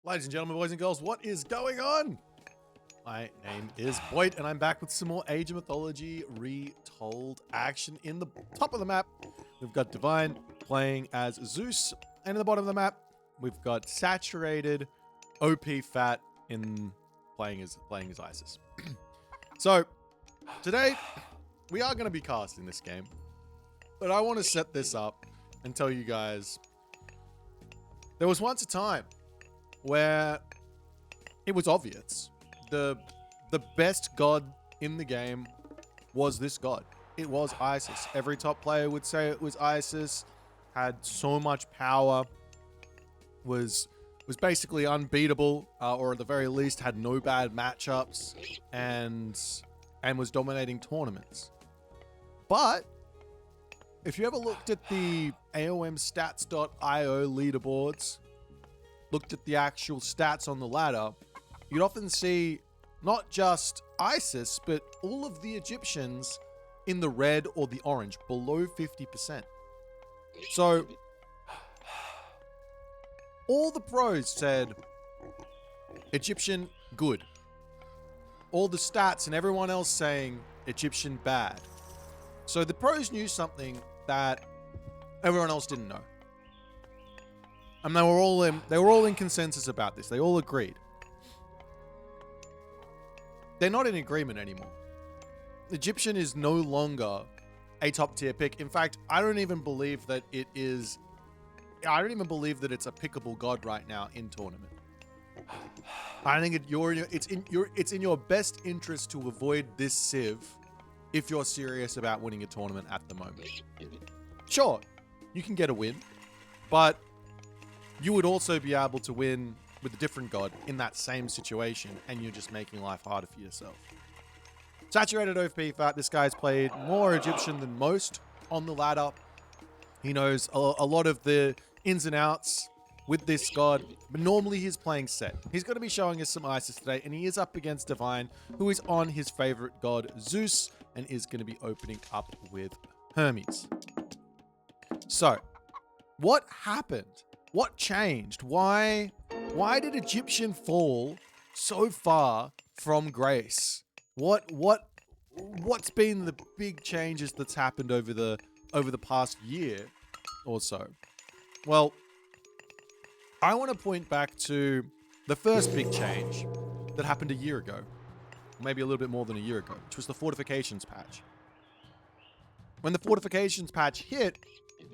Ladies and gentlemen, boys and girls, what is going on? My name is Boit, and I'm back with some more Age of Mythology retold action. In the top of the map, we've got Divine playing as Zeus, and in the bottom of the map, we've got Saturated, OP Fat in playing as Isis. So, today, we are going to be casting this game, but I want to set this up and tell you guys, there was once a time where it was obvious. The best god in the game was this god. It was Isis. Every top player would say it was Isis, had so much power, was basically unbeatable, or at the very least had no bad matchups, and was dominating tournaments. But if you ever looked at the AOMstats.io leaderboards, looked at the actual stats on the ladder, you'd often see not just Isis, but all of the Egyptians in the red or the orange, below 50%. So, all the pros said, Egyptian, good. All the stats and everyone else saying, Egyptian, bad. So the pros knew something that everyone else didn't know. And they were all in consensus about this. They all agreed. They're not in agreement anymore. Egyptian is no longer a top tier pick. In fact, I don't even believe that it's a pickable god right now in tournament. I think it's in your best interest to avoid this civ if you're serious about winning a tournament at the moment. Sure, you can get a win, but you would also be able to win with a different god in that same situation, and you're just making life harder for yourself. Saturated OP Fat, this guy's played more Egyptian than most on the ladder. He knows a lot of the ins and outs with this god, but normally he's playing set. He's going to be showing us some Isis today, and he is up against Divine, who is on his favorite god, Zeus, and is going to be opening up with Hermes. So, what happened? What changed? Why did Egyptian fall so far from grace? What's been the big changes that's happened over the past year or so? Well, I want to point back to the first big change that happened a year ago, maybe a little bit more than a year ago, which was the fortifications patch. When the fortifications patch hit,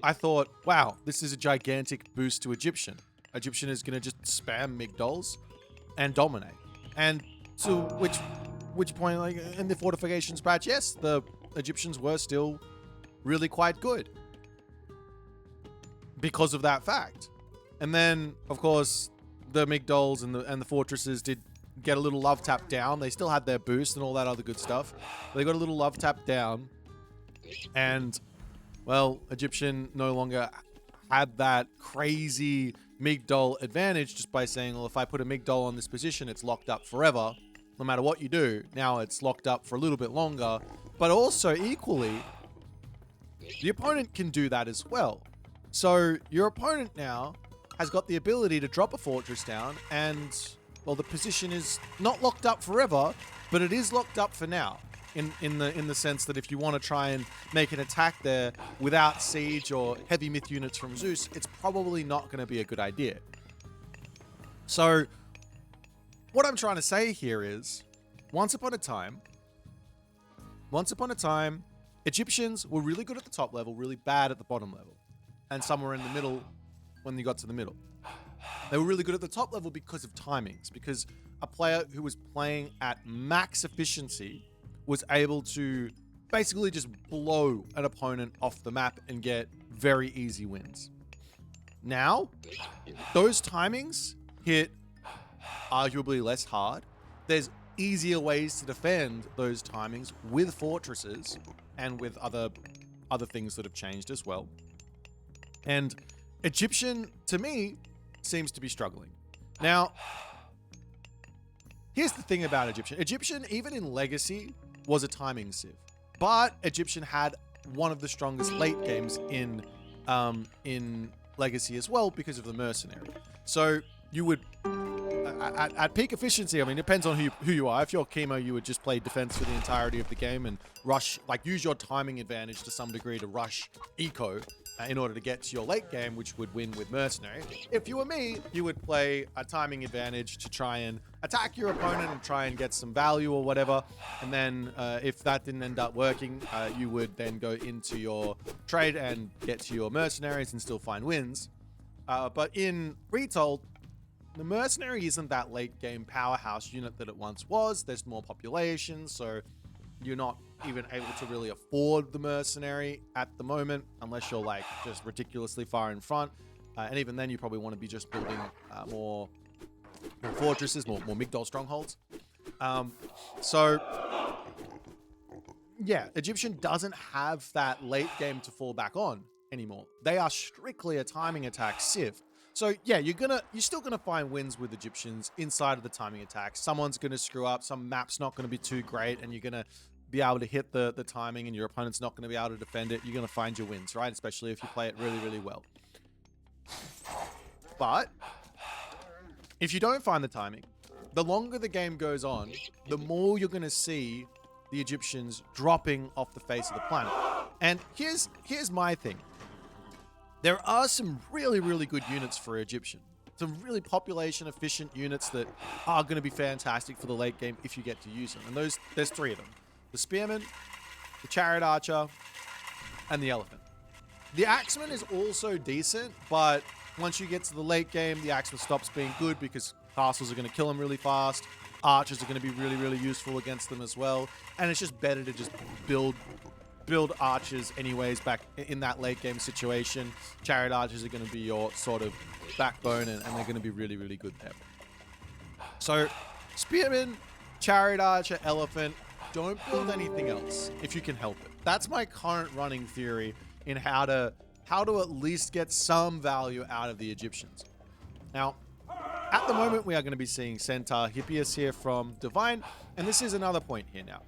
I thought, wow, this is a gigantic boost to Egyptian. Egyptian is going to just spam migdols and dominate. And to which point, like in the fortifications patch, yes, the Egyptians were still really quite good because of that fact. And then, of course, the migdols and the fortresses did get a little love tap down. They still had their boost and all that other good stuff. They got a little love tap down, and well, Egyptian no longer had that crazy migdol advantage just by saying, well, if I put a migdol on this position, it's locked up forever. No matter what you do, now it's locked up for a little bit longer. But also, equally, the opponent can do that as well. So your opponent now has got the ability to drop a fortress down, and, well, the position is not locked up forever, but it is locked up for now. In the sense that if you want to try and make an attack there without siege or heavy myth units from Zeus, it's probably not going to be a good idea. So, what I'm trying to say here is, once upon a time, Egyptians were really good at the top level, really bad at the bottom level, and somewhere in the middle when you got to the middle. They were really good at the top level because of timings, because a player who was playing at max efficiency was able to basically just blow an opponent off the map and get very easy wins. Now, those timings hit arguably less hard. There's easier ways to defend those timings with fortresses and with other things that have changed as well. And Egyptian, to me, seems to be struggling. Now, here's the thing about Egyptian. Egyptian, even in Legacy, was a timing civ, but Egyptian had one of the strongest late games in Legacy as well because of the mercenary. So you would at peak efficiency, I mean, it depends on who you are. If you're Chemo, you would just play defense for the entirety of the game and rush, like use your timing advantage to some degree to rush eco in order to get to your late game, which would win with Mercenary. If you were me, you would play a timing advantage to try and attack your opponent and try and get some value or whatever. And then if that didn't end up working, you would then go into your trade and get to your Mercenaries and still find wins. But in Retold, the Mercenary isn't that late game powerhouse unit that it once was. There's more population, so you're not even able to really afford the Mercenary at the moment, unless you're like just ridiculously far in front. And even then, you probably want to be just building more fortresses, more Migdol strongholds. So yeah, Egyptian doesn't have that late game to fall back on anymore. They are strictly a timing attack civ. So yeah, you're still gonna find wins with Egyptians inside of the timing attack. Someone's gonna screw up, some map's not gonna be too great, and you're gonna be able to hit the timing and your opponent's not gonna be able to defend it. You're gonna find your wins, right? Especially if you play it really, really well. But if you don't find the timing, the longer the game goes on, the more you're gonna see the Egyptians dropping off the face of the planet. And here's my thing. There are some really, really good units for Egyptian. Some really population efficient units that are going to be fantastic for the late game if you get to use them. And there's three of them. The Spearman, the Chariot Archer, and the Elephant. The Axeman is also decent, but once you get to the late game, the Axeman stops being good because castles are going to kill them really fast. Archers are going to be really, really useful against them as well. And it's just better to just build archers anyways back in that late game situation. Chariot archers are going to be your sort of backbone, and they're going to be really, really good there. So Spearman, Chariot Archer, Elephant, don't build anything else if you can help it. That's my current running theory in how to at least get some value out of the Egyptians. Now, at the moment, we are going to be seeing Centaur Hippias here from Divine, and this is another point here now.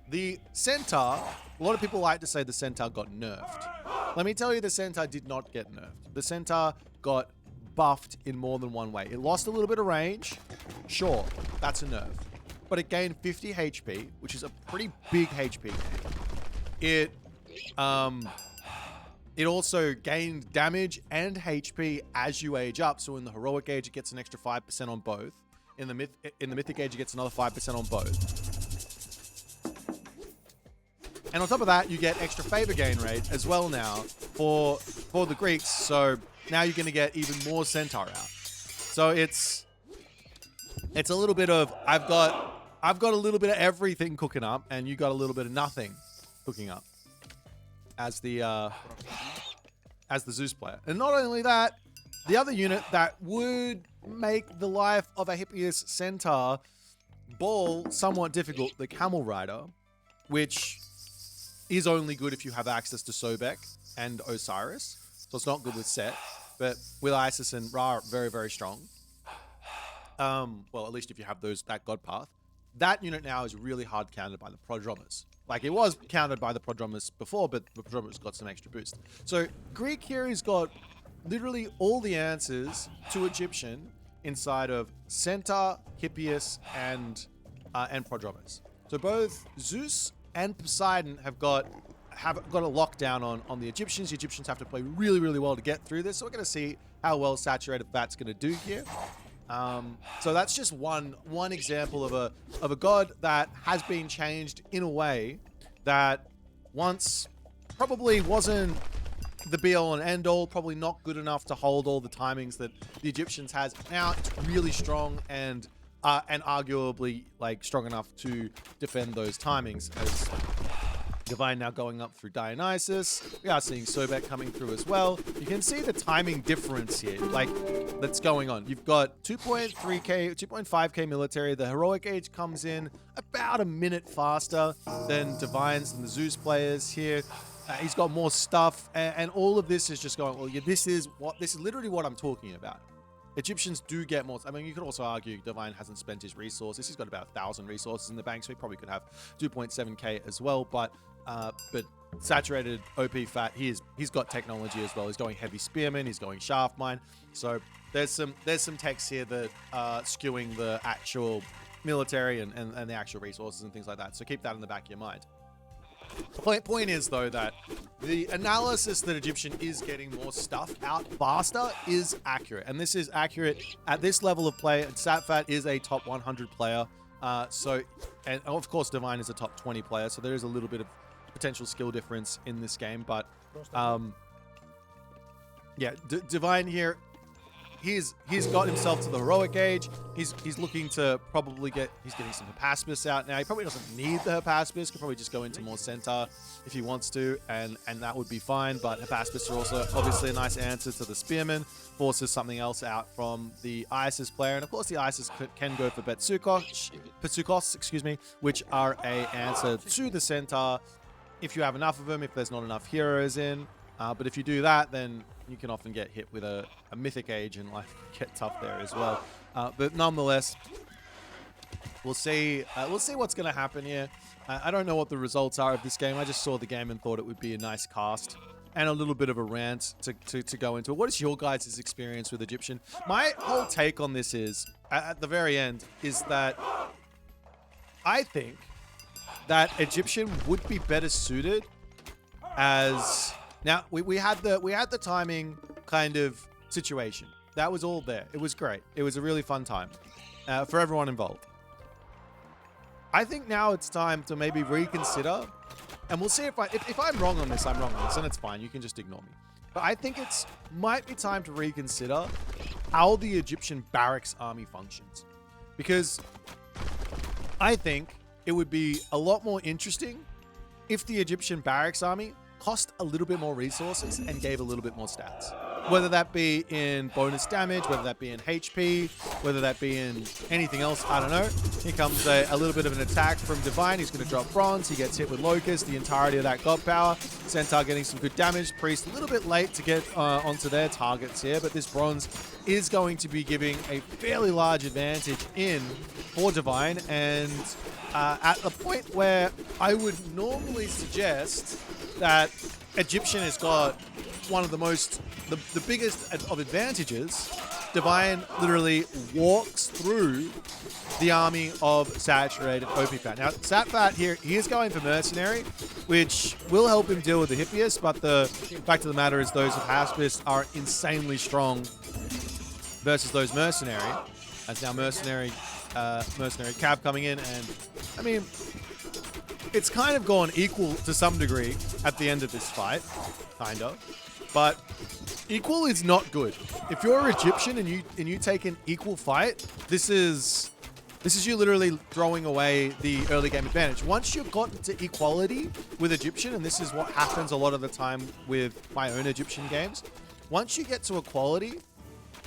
The Centaur, a lot of people like to say the Centaur got nerfed. Let me tell you, the Centaur did not get nerfed. The Centaur got buffed in more than one way. It lost a little bit of range. Sure, that's a nerf. But it gained 50 HP, which is a pretty big HP gain. It also gained damage and HP as you age up. So in the Heroic Age, it gets an extra 5% on both. In the Mythic Age, it gets another 5% on both. And on top of that, you get extra favor gain rate as well now for the Greeks. So now you're going to get even more Centaur out. So it's a little bit of I've got a little bit of everything cooking up, and you got a little bit of nothing cooking up as the Zeus player. And not only that, the other unit that would make the life of a Hippias Centaur ball somewhat difficult, the Camel Rider, which is only good if you have access to Sobek and Osiris. So it's not good with Set, but with Isis and Ra, very, very strong. Well, at least if you have that God Path. That unit now is really hard countered by the Prodromus. Like, it was countered by the Prodromus before, but the Prodromus got some extra boost. So Greek here has got literally all the answers to Egyptian inside of Centaur, Hippias, and Prodromus. So both Zeus and Poseidon have got a lockdown on the Egyptians. The Egyptians have to play really, really well to get through this. So we're going to see how well Saturated Fat's going to do here. So that's just one example of a god that has been changed in a way that once probably wasn't the be-all and end-all, probably not good enough to hold all the timings that the Egyptians has. Now it's really strong and arguably like strong enough to defend those timings. As Divine now going up through Dionysus, we are seeing Sobek coming through as well. You can see the timing difference here, like that's going on. You've got 2.3k, 2.5k military. The Heroic Age comes in about a minute faster than Divines and the Zeus players here. He's got more stuff, and all of this is just going, well, yeah, this is literally what I'm talking about. Egyptians do get more. I mean, you could also argue Divine hasn't spent his resources. He's got about 1,000 resources in the bank, so he probably could have 2.7k as well. But saturated OP fat. He's got technology as well. He's going heavy spearman. He's going shaft mine. So there's some techs here that are skewing the actual military and the actual resources and things like that. So keep that in the back of your mind. Point is, though, that the analysis that Egyptian is getting more stuff out faster is accurate. And this is accurate at this level of play. Satfat is a top 100 player. And of course, Divine is a top 20 player. So there is a little bit of potential skill difference in this game. But yeah, Divine here, he's got himself to the heroic age. He's looking to probably he's getting some Hypaspis out now. He probably doesn't need the Hypaspis. Could probably just go into more center if he wants to, and that would be fine. But Hypaspis are also obviously a nice answer to the Spearman. Forces something else out from the Isis player, and of course the Isis can go for Petsukos, excuse me, which are a answer to the center if you have enough of them. If there's not enough heroes in. But if you do that, then you can often get hit with a mythic age and life can get tough there as well. But nonetheless, we'll see what's going to happen here. I don't know what the results are of this game. I just saw the game and thought it would be a nice cast and a little bit of a rant to go into it. What is your guys' experience with Egyptian? My whole take on this is, at the very end, is that I think that Egyptian would be better suited as... Now, we had the timing kind of situation. That was all there. It was great. It was a really fun time for everyone involved. I think now it's time to maybe reconsider, and we'll see if I'm wrong on this, I'm wrong on this, and it's fine. You can just ignore me. But I think might be time to reconsider how the Egyptian barracks army functions. Because I think it would be a lot more interesting if the Egyptian barracks army cost a little bit more resources and gave a little bit more stats. Whether that be in bonus damage, whether that be in HP, whether that be in anything else, I don't know. Here comes a little bit of an attack from Divine. He's going to drop Bronze. He gets hit with Locust, the entirety of that God Power. Centaur getting some good damage. Priest a little bit late to get onto their targets here, but this Bronze is going to be giving a fairly large advantage in for Divine, and at the point where I would normally suggest that Egyptian has got one of the biggest of advantages. Divine literally walks through the army of saturated OP Fat. Now, Satfat here, he is going for Mercenary, which will help him deal with the Hippias, but the fact of the matter is those of Haspis are insanely strong versus those Mercenary. As now Mercenary Cab coming in, and I mean, it's kind of gone equal to some degree at the end of this fight, kind of. But equal is not good. If you're Egyptian and you take an equal fight, this is you literally throwing away the early game advantage. Once you've gotten to equality with Egyptian, and this is what happens a lot of the time with my own Egyptian games, once you get to equality,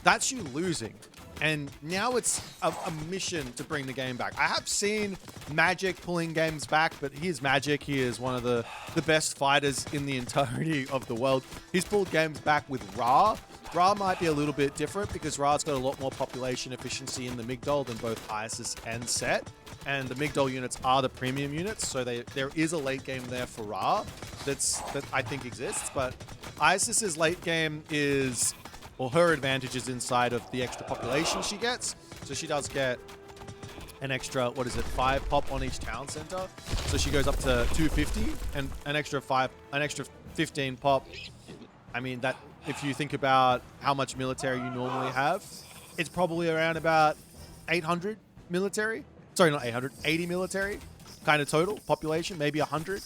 that's you losing. And now it's a mission to bring the game back. I have seen Magic pulling games back, but here's Magic. He is one of the best fighters in the entirety of the world. He's pulled games back with Ra. Ra might be a little bit different because Ra's got a lot more population efficiency in the Migdol than both Isis and Set. And the Migdol units are the premium units, so there is a late game there for Ra that I think exists. But Isis's late game is... Well, her advantage is inside of the extra population she gets. So she does get an extra, 5 pop on each town center. So she goes up to 250 and an extra 15 pop. I mean, that if you think about how much military you normally have, it's probably around about 800 military. Sorry, not 800, 80 military kind of total population, maybe 100.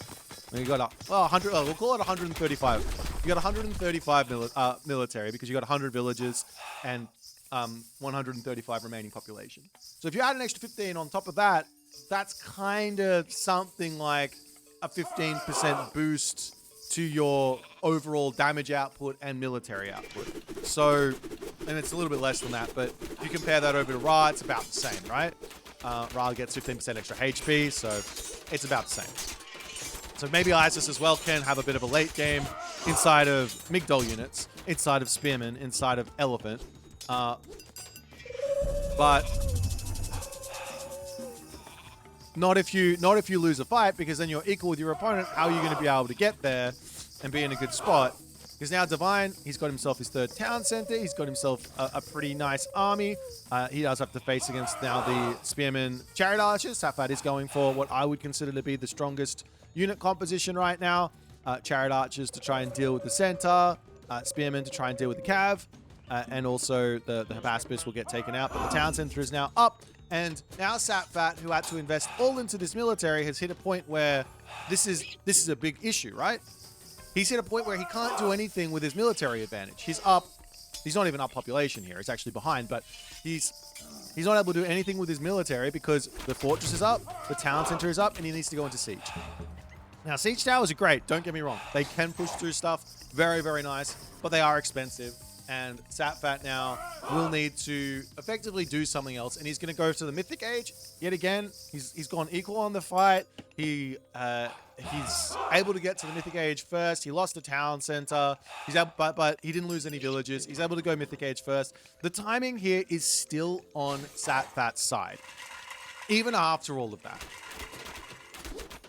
And you got 100. We'll call it 135. You got 135 military because you got 100 villages and 135 remaining population. So if you add an extra 15 on top of that, that's kind of something like a 15% boost to your overall damage output and military output. So, and it's a little bit less than that, but if you compare that over to Ra, it's about the same, right? Ra gets 15% extra HP, so it's about the same. So maybe Isis as well can have a bit of a late game inside of Migdol units, inside of Spearman, inside of Elephant. But Not if you lose a fight, because then you're equal with your opponent. How are you going to be able to get there and be in a good spot? Because now Divine, he's got himself his third town center. He's got himself a pretty nice army. He does have to face against now the Spearman Chariot Archers. Safat is going for what I would consider to be the strongest unit composition right now. Chariot Archers to try and deal with the center. Spearmen to try and deal with the cav. And also the Habaspis will get taken out. But the town center is now up. And now Safat, who had to invest all into this military, has hit a point where this is a big issue, right? He's hit a point where he can't do anything with his military advantage. He's up. He's not even up population here. He's actually behind, but he's not able to do anything with his military because the fortress is up, the town center is up, and he needs to go into siege. Now, siege towers are great. Don't get me wrong. They can push through stuff. Very, very nice, but they are expensive. And Safat now will need to effectively do something else. And he's going to go to the Mythic Age. Yet again, he's gone equal on the fight. He's able to get to the Mythic Age first. He lost the town center. But he didn't lose any villages. He's able to go Mythic Age first. The timing here is still on Satfat's side. Even after all of that.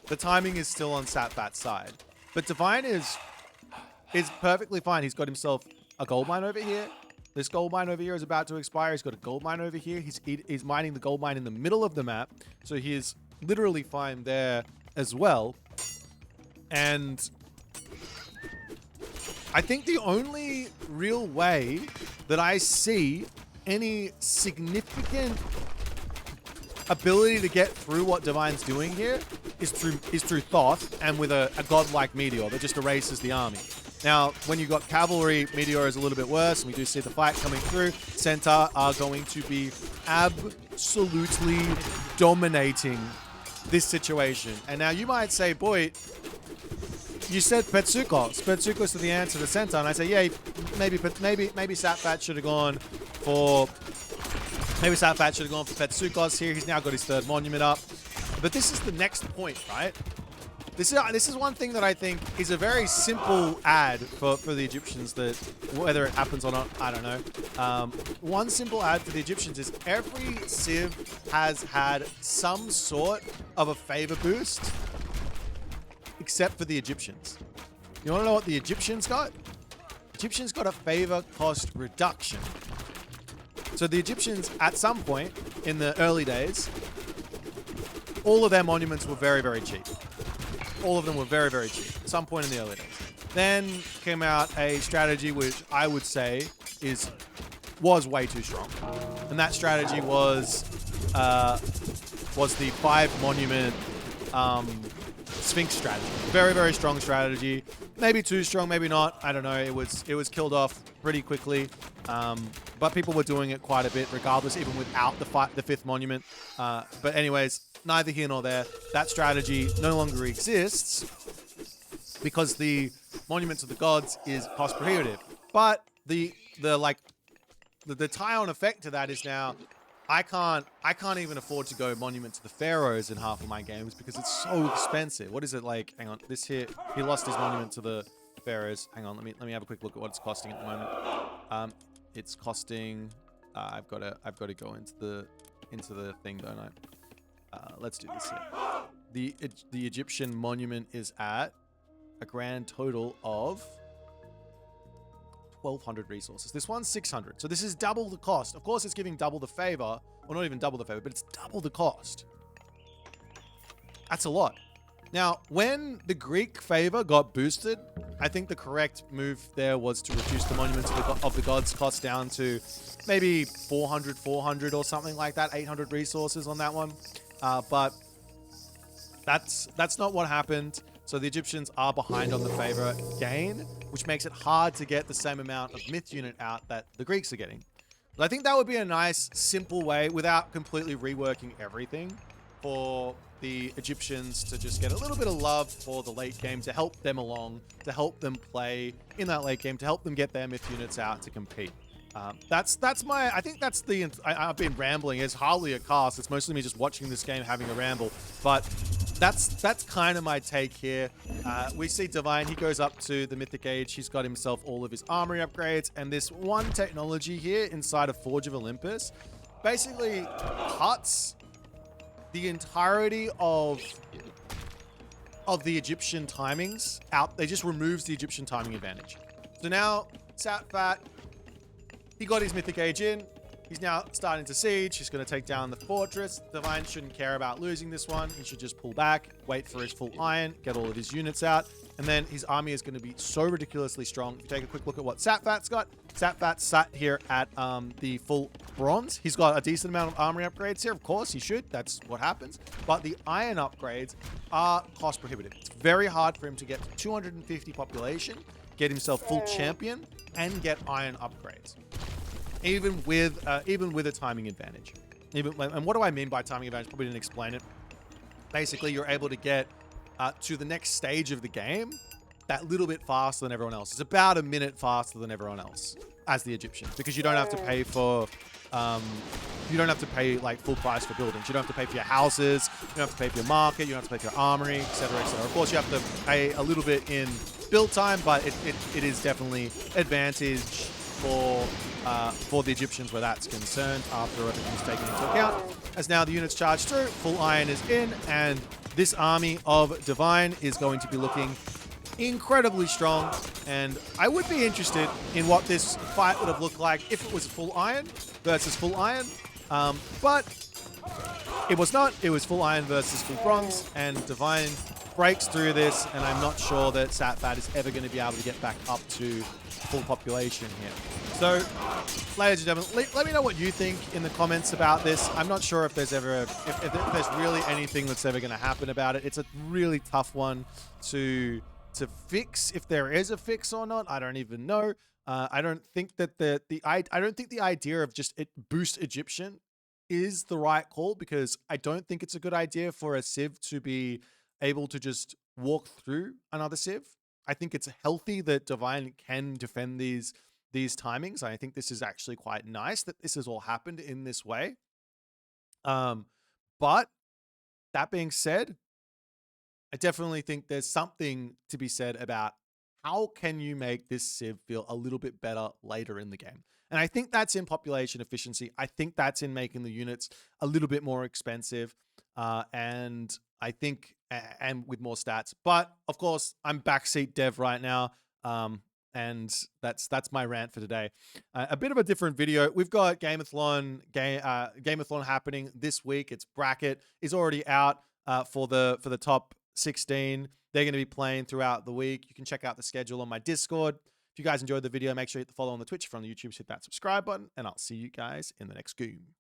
The timing is still on Satfat's side. But Divine is perfectly fine. He's got himself a gold mine over here. This gold mine over here is about to expire. He's got a gold mine over here. He's mining the gold mine in the middle of the map. So he is literally fine there as well. And I think the only real way that I see any significant ability to get through what Divine's doing here is through Thoth and with a godlike meteor that just erases the army. Now, when you've got cavalry, Meteor is a little bit worse, and we do see the fight coming through. Centaur are going to be absolutely dominating this situation. And now you might say, Boit, you said Petsukos. Petsukos is the answer to Centaur. And I say, yeah, maybe Satfat should have gone for... Maybe Satfat should have gone for Petsukos here. He's now got his third monument up. But this is the next point, right? This is one thing that I think is a very simple ad for the Egyptians, that whether it happens or not, I don't know. One simple ad for the Egyptians is every civ has had some sort of a favor boost, except for the Egyptians. You want to know what the Egyptians got? Egyptians got a favor cost reduction. So the Egyptians, at some point in the early days, all of their monuments were very, very cheap. All of them were very, very cheap at some point in the early days. Then came out a strategy which I would say was way too strong. And that strategy was the 5 monument Sphinx strategy. Very, very strong strategy. Maybe too strong, maybe not. I don't know. It was killed off pretty quickly. But people were doing it quite a bit regardless, even without the 5th monument. But anyways, neither here nor there. That strategy no longer exists because the Monument to the Gods is cost prohibitive. But the tie-on effect to that is now I can't even afford to go Monument to the Pharaohs in half of my games because it's so expensive. What is it like? Hang on, this here, he lost his Monument to the Pharaohs. Hang on, let me have a quick look at what it's costing at the moment. It's costing. I've got to go into the thing, don't I? Let's do this here. The Egyptian monument is at a grand total of 1,200 resources. This one's 600. So this is double the cost. Of course, it's giving double the favor. Well, not even double the favor, but it's double the cost. That's a lot. Now, when the Greek favor got boosted, I think the correct move there was to reduce the Monuments of the Gods cost down to maybe 400 or something like that. 800 resources on that one. But that's not what happened. So the Egyptians are behind on the favor gain, which makes it hard to get the same amount of myth unit out that the Greeks are getting. But I think that would be a nice, simple way, without completely reworking everything, for the Egyptians to just get a little bit of love for the late game, to help them along, to help them play in that late game, to help them get their myth units out to compete. I think that's the, I've been rambling. It's hardly a cast. It's mostly me just watching this game, having a ramble. But that's kind of my take here. We see Divine, he goes up to the Mythic Age. He's got himself all of his armory upgrades. And this one technology here inside of Forge of Olympus basically cuts the entirety of the Egyptian timings out. They just removes the Egyptian timing advantage. So now Satfat, he got his mythic age in. He's now starting to siege. He's going to take down the fortress. Divine shouldn't care about losing this one. He should just pull back, wait for his full iron, get all of his units out, and then his army is going to be so ridiculously strong. If you take a quick look at what Satfat's got, Satfat's sat here at the full bronze. He's got a decent amount of armory upgrades here. Of course, he should. That's what happens. But the iron upgrades are cost prohibitive. It's very hard for him to get to 250 population, get himself full champion, and get iron upgrades. Even with a timing advantage. And what do I mean by timing advantage? Probably didn't explain it. Basically, you're able to get to the next stage of the game that little bit faster than everyone else. It's about a minute faster than everyone else as the Egyptian, because you don't have to pay for like full price for buildings. You don't have to pay for your houses. You don't have to pay for your market. You don't have to pay for your armory, etc., etc. Of course, you have to pay a little bit in build time, but it is definitely advantage for the Egyptians where that's concerned after everything's taken into account. As now the units charge through, full iron is in, and this army of Divine is going to be looking incredibly strong. And I would be interested in what this fight would have looked like if it was full iron versus full iron. But it was not. It was full iron versus full bronze, and Divine breaks through this, and I'm not sure that Satfat is ever going to be able to get back up to full population here. So, ladies and gentlemen, let me know what you think in the comments about this. I'm not sure if there's ever, if there's really anything that's ever going to happen about it. It's a really tough one to fix, if there is a fix or not. I don't even know. I don't think that I don't think the idea of just boost Egyptian is the right call, because I don't think it's a good idea for a Civ to be able to just walk through another Civ. I think it's healthy that Divine can defend these timings. I think this is actually quite nice that this has all happened in this way. But that being said, I definitely think there's something to be said about how can you make this Civ feel a little bit better later in the game. And I think that's in population efficiency. I think that's in making the units a little bit more expensive. And I think, and with more stats. But of course, I'm backseat dev right now. And that's my rant for today. A bit of a different video. We've got Gameathlon happening this week. Its bracket is already out for the top 16. They're going to be playing throughout the week. You can check out the schedule on my Discord. If you guys enjoyed the video, make sure you hit the follow on the Twitch. From the YouTube, hit that subscribe button, and I'll see you guys in the next game.